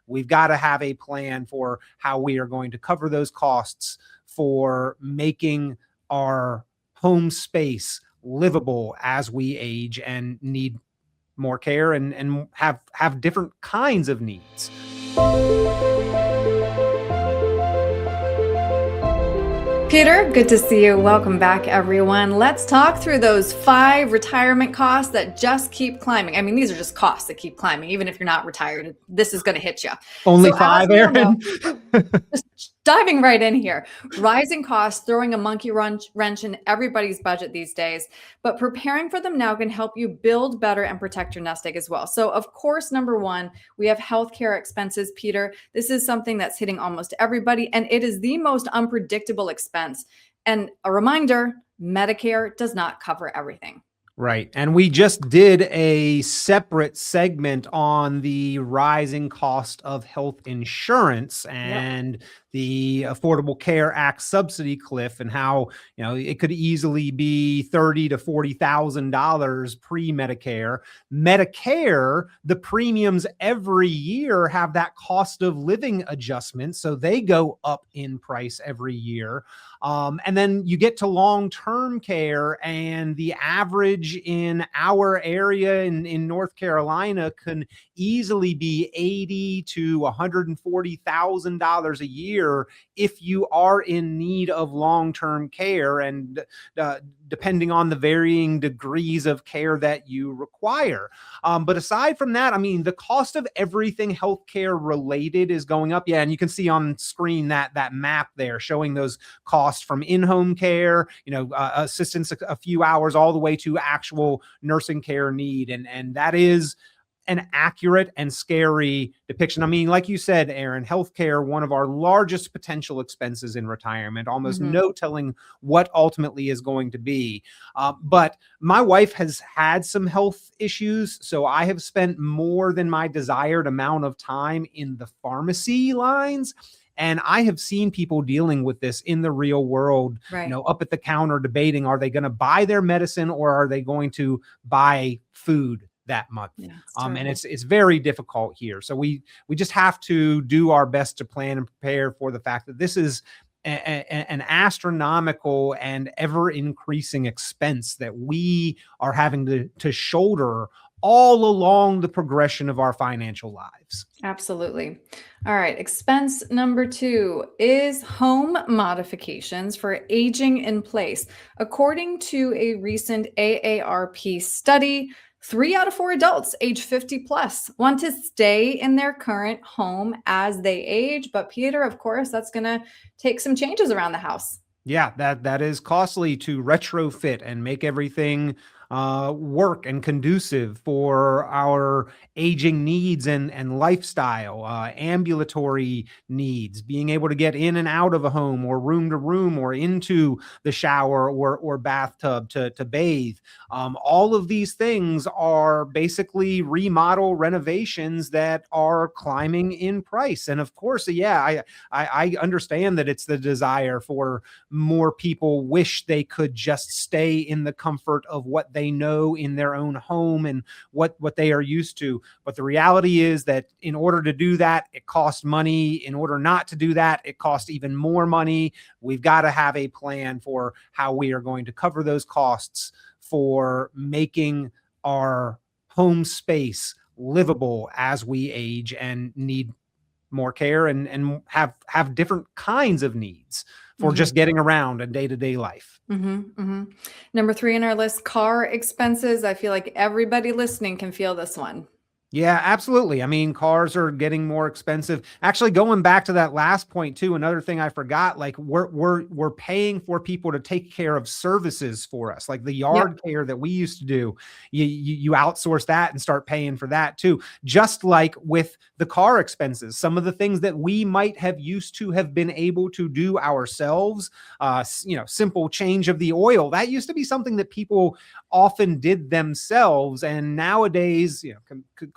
we've got to have a plan for how we are going to cover those costs for making our home space livable as we age and need more care and have different kinds of needs. Peter, good to see you. Welcome back, everyone. Let's talk through those 5 retirement costs that just keep climbing. I mean, these are just costs that keep climbing. Even if you're not retired, this is going to hit you. Only 5, Erin? Just diving right in here. Rising costs, throwing a monkey wrench in everybody's budget these days, but preparing for them now can help you build better and protect your nest egg as well. So, of course, number 1, we have healthcare expenses. Peter, this is something that's hitting almost everybody, and it is the most unpredictable expense. And a reminder, Medicare does not cover everything. Right. And we just did a separate segment on the rising cost of health insurance and the Affordable Care Act subsidy cliff, and how, it could easily be $30,000 to $40,000 pre-Medicare. Medicare, the premiums every year have that cost of living adjustment, so they go up in price every year. And then you get to long-term care, and the average in our area in North Carolina can easily be $80,000 to $140,000 a year if you are in need of long-term care, and depending on the varying degrees of care that you require. But aside from that, I mean, the cost of everything healthcare related is going up. Yeah, and you can see on screen that map there showing those costs from in-home care, assistance a few hours, all the way to actual nursing care need. And that is an accurate and scary depiction. I mean, like you said, Erin, healthcare, one of our largest potential expenses in retirement, almost no telling what ultimately is going to be. But my wife has had some health issues, so I have spent more than my desired amount of time in the pharmacy lines. And I have seen people dealing with this in the real world, up at the counter debating, are they going to buy their medicine or are they going to buy food that month? And it's very difficult here. So we just have to do our best to plan and prepare for the fact that this is an astronomical and ever increasing expense that we are having to shoulder all along the progression of our financial lives. Absolutely. All right. Expense number 2 is home modifications for aging in place. According to a recent AARP study, 3 out of 4 adults age 50 plus want to stay in their current home as they age. But Peter, of course, that's going to take some changes around the house. Yeah, that is costly to retrofit and make everything work and conducive for our aging needs and lifestyle, ambulatory needs, being able to get in and out of a home or room to room or into the shower or bathtub to bathe. All of these things are basically remodel renovations that are climbing in price. And of course, I understand that it's the desire for more people wish they could just stay in the comfort of what they know in their own home and what they are used to. But the reality is that in order to do that, it costs money. In order not to do that, it costs even more money. We've got to have a plan for how we are going to cover those costs for making our home space livable as we age and need more care and have different kinds of needs for just getting around in day-to-day life. Number 3 on our list, car expenses. I feel like everybody listening can feel this one. Yeah, absolutely. I mean, cars are getting more expensive. Actually, going back to that last point too, another thing I forgot, like we're paying for people to take care of services for us, like the yard care that we used to do. You outsource that and start paying for that too. Just like with the car expenses, some of the things that we might have used to have been able to do ourselves, simple change of the oil, that used to be something that people often did themselves. And nowadays,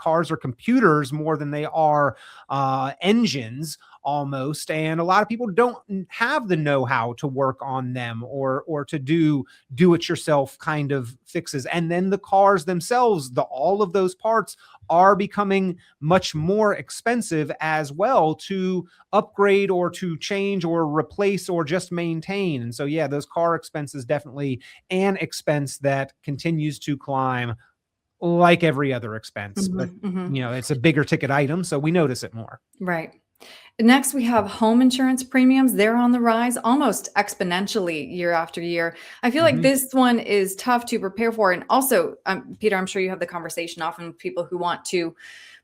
cars are computers more than they are engines almost. And a lot of people don't have the know-how to work on them or to do it yourself kind of fixes. And then the cars themselves, all of those parts are becoming much more expensive as well to upgrade or to change or replace or just maintain. And so, yeah, those car expenses definitely an expense that continues to climb like every other expense. But, it's a bigger ticket item, so we notice it more. Right. Next, we have home insurance premiums. They're on the rise almost exponentially year after year. I feel like this one is tough to prepare for. And also, Peter, I'm sure you have the conversation often with people who want to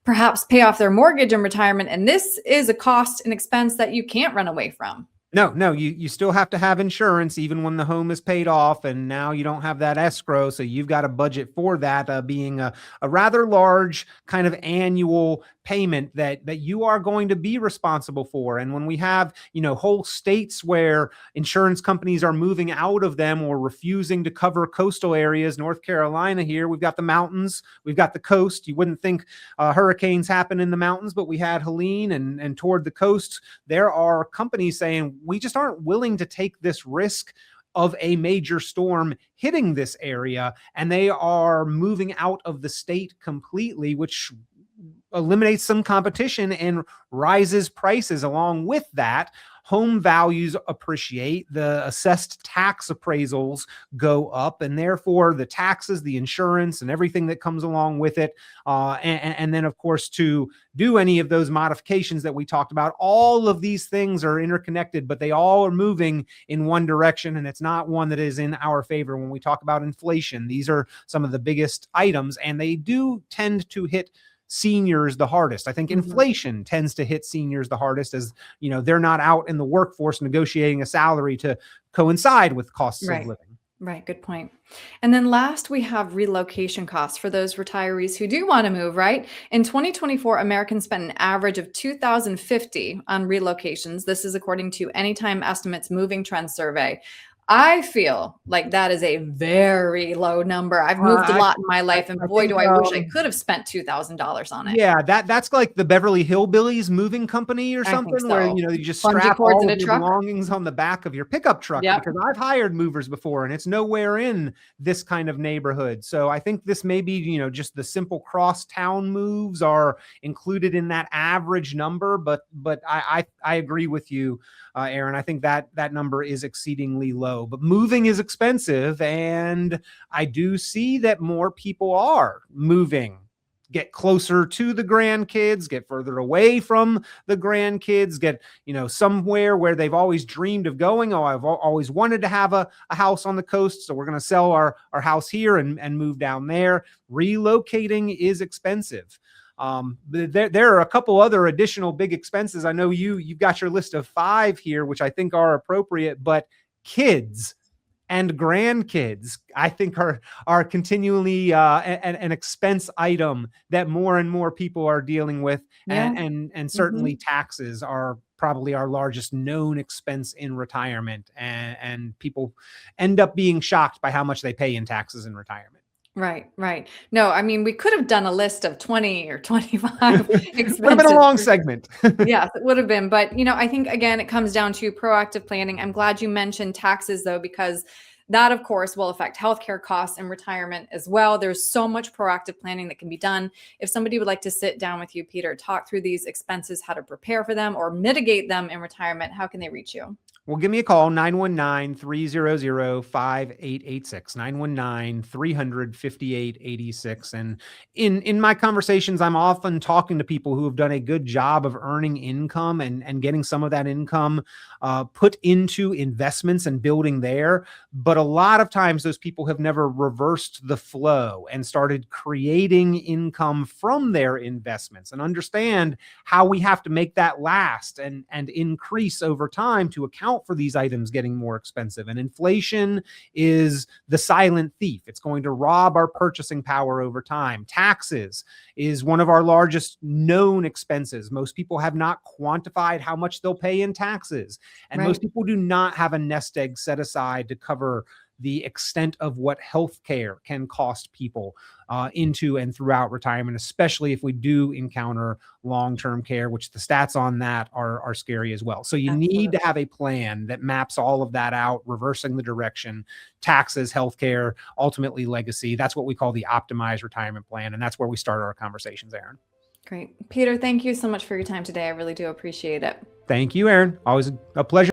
perhaps pay off their mortgage in retirement. And this is a cost and expense that you can't run away from. No, you still have to have insurance even when the home is paid off, and now you don't have that escrow, so you've got a budget for that being a rather large kind of annual payment that you are going to be responsible for. And when we have, whole states where insurance companies are moving out of them or refusing to cover coastal areas, North Carolina here, we've got the mountains, we've got the coast. You wouldn't think hurricanes happen in the mountains, but we had Helene, and toward the coast, there are companies saying, we just aren't willing to take this risk of a major storm hitting this area. And they are moving out of the state completely, which eliminates some competition and rises prices. Along with that, home values appreciate, the assessed tax appraisals go up, and therefore the taxes, the insurance, and everything that comes along with it. And then, of course, to do any of those modifications that we talked about, all of these things are interconnected, but they all are moving in one direction, and it's not one that is in our favor. When we talk about inflation, these are some of the biggest items, and they do tend to hit seniors the hardest. I think inflation tends to hit seniors the hardest, as they're not out in the workforce negotiating a salary to coincide with costs of living. Right. Good point. And then last, we have relocation costs for those retirees who do want to move, right? In 2024, Americans spent an average of $2,050 on relocations. This is according to Anytime Estimates Moving Trends Survey. I feel like that is a very low number. I've moved a lot in my life, and boy, do I wish I could have spent $2,000 on it. Yeah, that's like the Beverly Hillbillies moving company or something, where you just strap all of your belongings on the back of your pickup truck. Because I've hired movers before, and it's nowhere in this kind of neighborhood. So I think this may be, just the simple cross-town moves are included in that average number. But I agree with you, Erin. I think that number is exceedingly low. But moving is expensive, and I do see that more people are moving, get closer to the grandkids, get further away from the grandkids, get somewhere where they've always dreamed of going. Oh, I've always wanted to have a house on the coast, so we're going to sell our house here and move down there. Relocating is expensive. There are a couple other additional big expenses. I know you've got your list of 5 here, which I think are appropriate, but kids and grandkids, I think, are continually an expense item that more and more people are dealing with. And certainly taxes are probably our largest known expense in retirement. And people end up being shocked by how much they pay in taxes in retirement. Right. No, I mean, we could have done a list of 20 or 25 expenses. Would have been a long segment. Yes, it would have been. But, I think, again, it comes down to proactive planning. I'm glad you mentioned taxes, though, because that, of course, will affect healthcare costs and retirement as well. There's so much proactive planning that can be done. If somebody would like to sit down with you, Peter, talk through these expenses, how to prepare for them or mitigate them in retirement, how can they reach you? Well, give me a call, 919-300-5886, 919-300-5886. And in my conversations, I'm often talking to people who have done a good job of earning income and getting some of that income put into investments and building there. But a lot of times those people have never reversed the flow and started creating income from their investments, and understand how we have to make that last and increase over time to account for these items getting more expensive. And inflation is the silent thief. It's going to rob our purchasing power over time. Taxes is one of our largest known expenses. Most people have not quantified how much they'll pay in taxes. And most people do not have a nest egg set aside to cover the extent of what healthcare can cost people into and throughout retirement, especially if we do encounter long-term care, which the stats on that are scary as well. So you need to have a plan that maps all of that out, reversing the direction, taxes, healthcare, ultimately legacy. That's what we call the optimized retirement plan. And that's where we start our conversations, Erin. Great. Peter, thank you so much for your time today. I really do appreciate it. Thank you, Erin. Always a pleasure.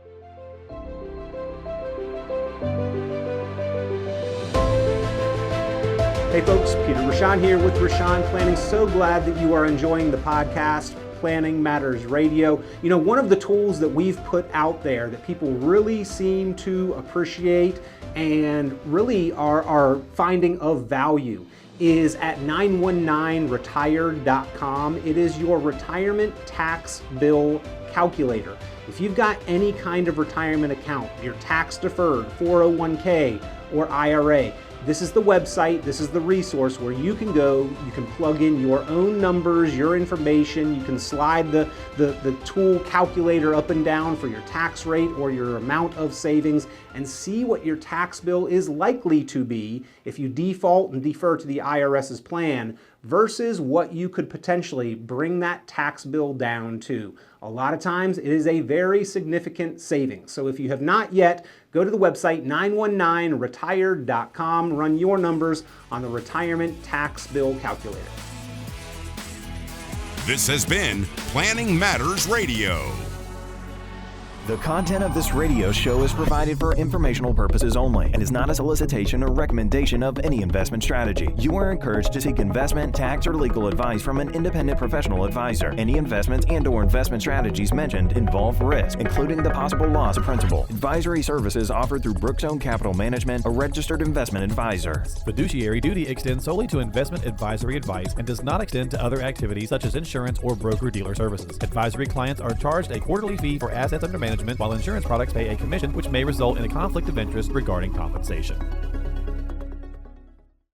Hey folks, Peter Richon here with Richon Planning. So glad that you are enjoying the podcast, Planning Matters Radio. You know, one of the tools that we've put out there that people really seem to appreciate and really are finding of value is at 919retired.com. It is your retirement tax bill calculator. If you've got any kind of retirement account, your tax deferred, 401k or IRA, this is the website, this is the resource where you can go, you can plug in your own numbers, your information, you can slide the tool calculator up and down for your tax rate or your amount of savings and see what your tax bill is likely to be if you default and defer to the IRS's plan versus what you could potentially bring that tax bill down to. A lot of times it is a very significant savings. So if you have not yet, go to the website 919retired.com, run your numbers on the retirement tax bill calculator. This has been Planning Matters Radio. The content of this radio show is provided for informational purposes only and is not a solicitation or recommendation of any investment strategy. You are encouraged to seek investment, tax, or legal advice from an independent professional advisor. Any investments and/or investment strategies mentioned involve risk, including the possible loss of principal. Advisory services offered through Brookstone Capital Management, a registered investment advisor. Fiduciary duty extends solely to investment advisory advice and does not extend to other activities such as insurance or broker-dealer services. Advisory clients are charged a quarterly fee for assets under management, while insurance products pay a commission, which may result in a conflict of interest regarding compensation.